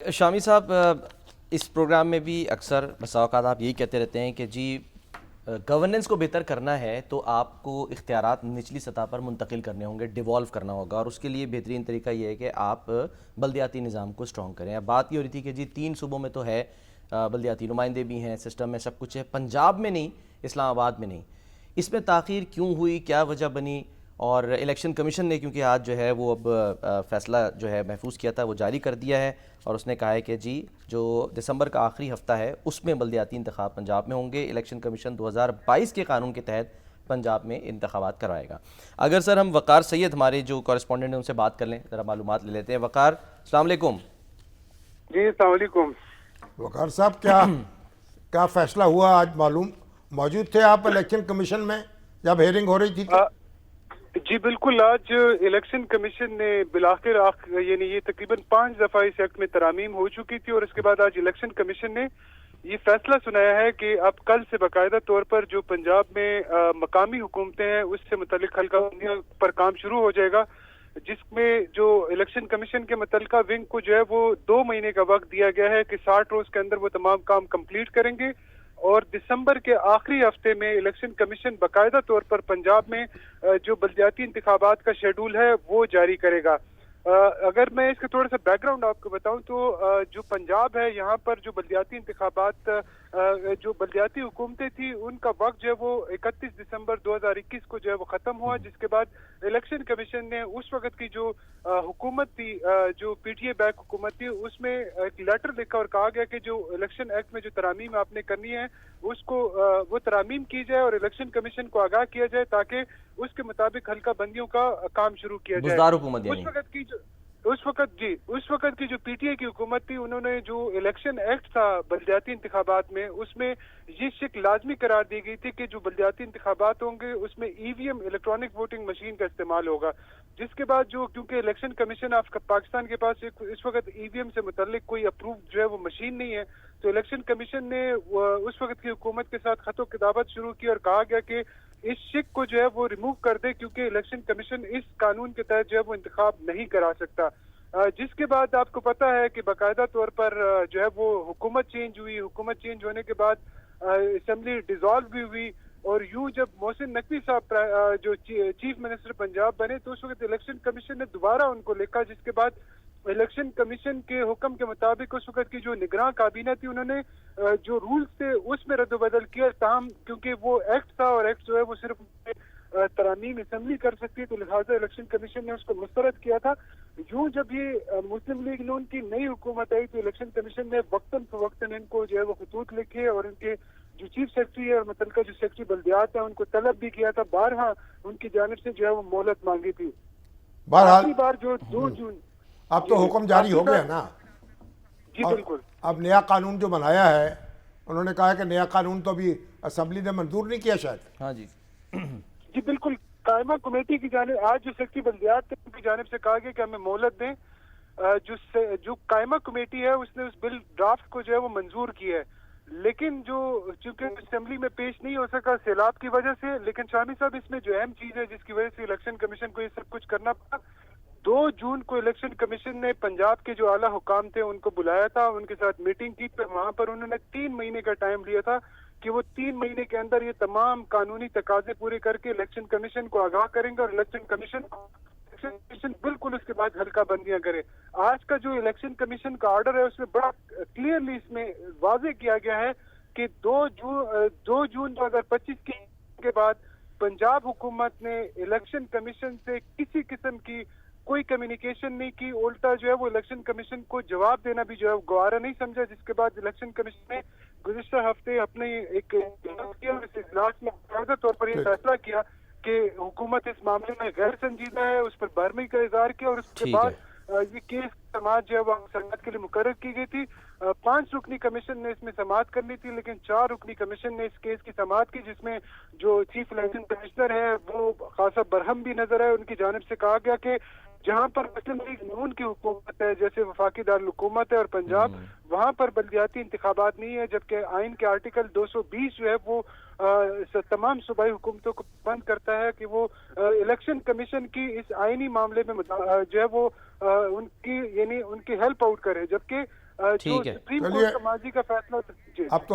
शामी साहब, इस प्रोग्राम में भी अक्सर बसा औक़ात आप यही कहते रहते हैं कि जी गवर्नेंस को बेहतर करना है तो आपको इख्तियारात निचली सतह पर मुंतकिल करने होंगे, डिवॉल्व करना होगा, और उसके लिए बेहतरीन तरीका ये है कि आप बल्दियाती निज़ाम को स्ट्रॉन्ग करें। अब बात ये हो रही थी कि जी 3 सूबों में तो है, बल्दियाती नुमाइंदे भी हैं, सिस्टम में सब कुछ है, पंजाब में नहीं, इस्लामाबाद में नहीं। इसमें ताख़ीर क्यों हुई, क्या वजह बनी? और इलेक्शन कमीशन ने क्योंकि आज जो है वो अब फ़ैसला जो है महफूज किया था वो जारी कर दिया है, और उसने कहा है कि जी जो दिसंबर का आखिरी हफ्ता है उसमें बल्दियाती इंतखाब पंजाब में होंगे। इलेक्शन कमीशन 2022 के कानून के तहत पंजाब में इंतखाबात करवाएगा। अगर सर हम वक़ार सैयद हमारे जो कॉरेस्पॉन्डेंट हैं उनसे बात कर लें, ज़रा मालूमात ले लेते हैं। वक़ार, अस्सलाम वालेकुम। जी अस्सलाम वालेकुम। वकार साहब, क्या क्या फैसला हुआ आज? मालूम मौजूद थे आप इलेक्शन कमीशन में जब हेयरिंग हो रही थी तो? जी बिल्कुल, आज इलेक्शन कमीशन ने बिलाखिर यानी ये तकरीबन 5 दफा इस एक्ट में तरामीम हो चुकी थी, और इसके बाद आज इलेक्शन कमीशन ने ये फैसला सुनाया है कि अब कल से बाकायदा तौर पर जो पंजाब में मकामी हुकूमतें हैं उससे मुतल्लिक हल्का बंदियों पर काम शुरू हो जाएगा, जिसमें जो इलेक्शन कमीशन के मुतल्लिका विंग को जो है वो 2 महीने का वक्त दिया गया है कि 60 रोज के अंदर वो तमाम काम कंप्लीट करेंगे, और दिसंबर के आखिरी हफ्ते में इलेक्शन कमीशन बाकायदा तौर पर पंजाब में जो बल्दियाती इंतखाबात का शेड्यूल है वो जारी करेगा। अगर मैं इसका थोड़ा सा बैकग्राउंड आपको बताऊं तो जो पंजाब है यहाँ पर जो बल्दियाती इंतखाबात जो बल्दियाती हुकूमतें थी उनका वक्त जो है वो 31 दिसंबर 2021 को जो है वो खत्म हुआ, जिसके बाद इलेक्शन कमीशन ने उस वक्त की जो हुकूमत थी, जो पीटीए बैक हुकूमत थी, उसमें एक लेटर लिखा और कहा गया कि जो इलेक्शन एक्ट में जो तरामीम आपने करनी है उसको वो तरामीम की जाए और इलेक्शन कमीशन को आगाह किया जाए ताकि उसके मुताबिक हल्का बंदियों का काम शुरू किया जाए। बुज़दार हुकूमत उस यानी। वक्त की जो उस वक्त की जो पीटीए की हुकूमत थी उन्होंने जो इलेक्शन एक्ट था बल्दियाती इंतखाबात में उसमें ये शिक लाजमी करार दी गई थी कि जो बल्दियाती इंतखाबात होंगे उसमें ईवीएम इलेक्ट्रॉनिक वोटिंग मशीन का इस्तेमाल होगा, जिसके बाद जो क्योंकि इलेक्शन कमीशन ऑफ पाकिस्तान के पास इस वक्त ईवीएम से मुतल्लिक कोई अप्रूव जो है वो मशीन नहीं है, तो इलेक्शन कमीशन ने उस वक्त की हुकूमत के साथ खतो किताबत शुरू की और कहा गया कि इस शिक को जो है वो रिमूव कर दे क्योंकि इलेक्शन कमीशन इस कानून के तहत जो है वो इंतखाब नहीं करा सकता। जिसके बाद आपको पता है कि बाकायदा तौर पर जो है वो हुकूमत चेंज हुई, हुकूमत चेंज होने के बाद असेंबली डिसॉल्व भी हुई, और यूं जब मोहसिन नकवी साहब जो चीफ मिनिस्टर पंजाब बने तो उस वक्त इलेक्शन कमीशन ने दोबारा उनको लिखा, जिसके बाद इलेक्शन कमीशन के हुक्म के मुताबिक उस वक्त की जो निगरान काबीना थी उन्होंने जो रूल्स थे उसमें रद्द-बदल किया, ताहम क्योंकि वो एक्ट था और एक्ट जो है वो सिर्फ तरामीम असेंबली कर सकती है, तो लिहाजा इलेक्शन कमीशन ने उसको मुस्तरद किया था। यूं जब ये मुस्लिम लीग नून की नई हुकूमत आई तो इलेक्शन कमीशन ने वक्तन फवक्तन इनको जो है वो खतूत लिखे और इनके जो चीफ सेक्रेटरी है और मुतल्लिका जो सेक्रेटरी बल्दियात है उनको तलब भी किया था, बारहा उनकी जानिब से जो है वो मोहलत मांगी थी। बहरहाल आखिरी बार जो 2 जून अब तो हुक्म जारी हो गया ना। जी और बिल्कुल। अब नया कानून जो बनाया है, उन्होंने कहा है कि नया कानून तो अभी असेंबली ने मंजूर नहीं किया शायद। हाँ जी। जी बिल्कुल, कायमा कमेटी की जानिब आज जो सेक्रेटरी बल्दियात थे उनकी जानिब से कहा गया कि हमें मोहलत दें। जो कायमा कमेटी है उसने उस बिल ड्राफ्ट को जो है वो मंजूर किया है, लेकिन जो चूंकि असेंबली में पेश नहीं हो सका सैलाब की वजह से, लेकिन शामी साहब इसमें जो अहम चीज है जिसकी वजह से इलेक्शन कमीशन को ये सब कुछ करना पड़ा, 2 जून को इलेक्शन कमीशन ने पंजाब के जो आला हुकाम थे उनको बुलाया था, उनके साथ मीटिंग की, तो वहां पर उन्होंने 3 महीने का टाइम लिया था कि वो 3 महीने के अंदर ये तमाम कानूनी तकाजे पूरे करके इलेक्शन कमीशन को आगाह करेंगे और इलेक्शन कमीशन बिल्कुल उसके बाद हल्का बंदियां करे। आज का जो इलेक्शन कमीशन का ऑर्डर है उसमें बड़ा क्लियरली इसमें वाजे किया गया है कि 2 जून 2025 के बाद पंजाब हुकूमत ने इलेक्शन कमीशन से किसी किस्म की कोई कम्युनिकेशन नहीं की, उल्टा जो है वो इलेक्शन कमीशन को जवाब देना भी जो है गवारा नहीं समझा, जिसके बाद इलेक्शन कमीशन ने गुज़िश्ता हफ्ते अपने एक इजलास में बाकायदा तौर पर यह फैसला किया कि हुकूमत इस मामले में गैर संजीदा है, उस पर बर्मी का इजहार किया, और उसके ठीक बाद है। ये केस समाज जो है वो समाज के लिए मुकर्रर की गई थी। 5 रुकनी कमीशन ने इसमें समाअत करनी थी, लेकिन 4 रुकनी कमीशन ने इस केस की समाअत की, जिसमें जो चीफ इलेक्शन कमिश्नर है वो खासा बरहम भी नजर है। उनकी जानिब से कहा गया कि जहां पर मुस्लिम लीग नून की हुकूमत है, जैसे वफाकी दारुल हुकूमत है और पंजाब, वहां पर बल्दियाती इंतखाबात नहीं है, जबकि आइन के आर्टिकल 220 जो है वो तमाम सूबाई हुकूमतों को बंद करता है कि वो इलेक्शन कमीशन की इस आइनी मामले में जो है वो उनकी यानी उनकी हेल्प आउट करे, जबकि जो ठीक है। सुप्रीम चलिए। कोर्ट का माजी का फैसला जी अब तो